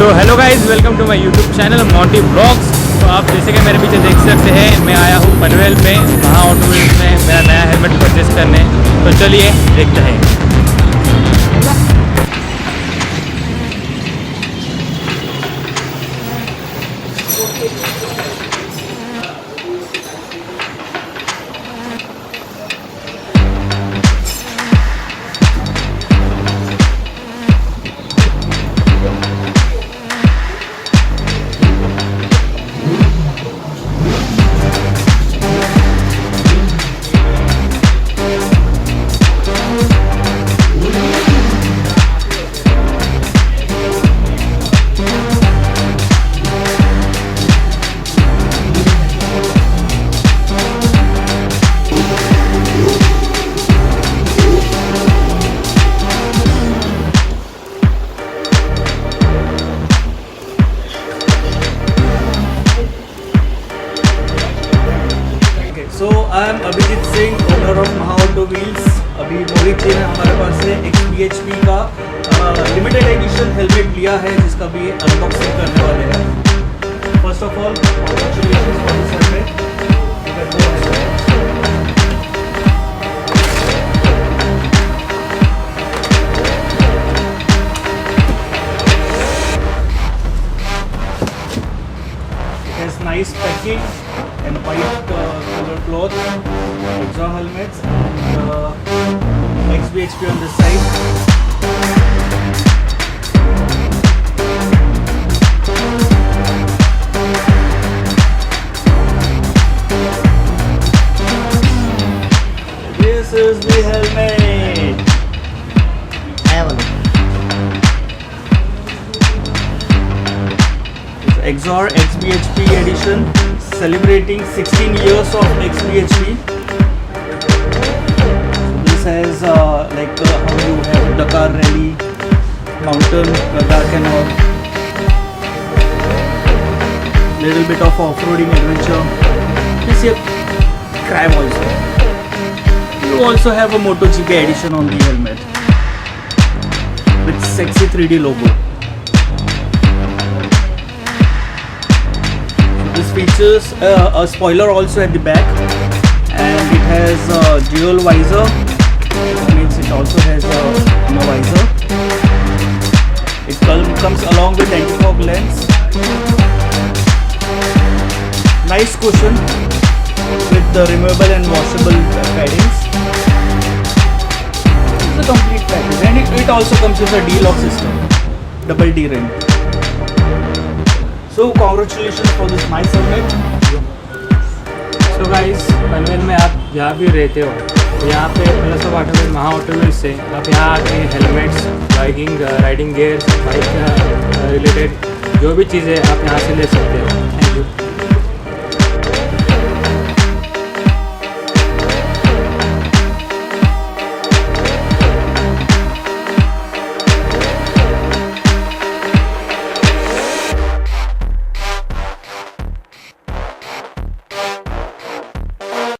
So hello guys, welcome to my YouTube channel Monty blogs. तो आप जैसे कि मेरे पीछे देख सकते हैं, मैं आया हूँ पनवेल में महाऑटो में मेरा नया हेलमेट परचेस करने। तो चलिए देखते हैं। So I am Abhijeet Singh, owner of mahaauto wheels. अभी मोहित जी ने हमारे पास से xbhp का लिमिटेड एडिशन हेलमेट लिया है, जिसका भी अनबॉक्सिंग करने वाले हैं। First of all congratulations for this helmet. It has nice packing and white color cloth, axor helmets, and xbhp on the side. This is the helmet. It's axor xbhp edition, celebrating 16 years of xbhp. This has how you have Dakar rally, mountain, Ladakh and all. Little bit of off-roading adventure. You see a crab also. You also have a MotoGP edition on the helmet with sexy 3D logo. This features a spoiler also at the back, and it has a dual visor. That means it also has a visor. It comes along with anti-fog lens. Nice cushion with the removable and washable paddings. It's a complete package, and it also comes with a D-lock system, double D ring. So congratulations for this nice helmet. So guys, Panvel में आप जहाँ भी रहते हो, तो यहाँ पे palspa auto महाऑटो से आप यहाँ आके helmets, riding gears, bike related जो भी चीज़ें आप यहाँ से ले सकते हो।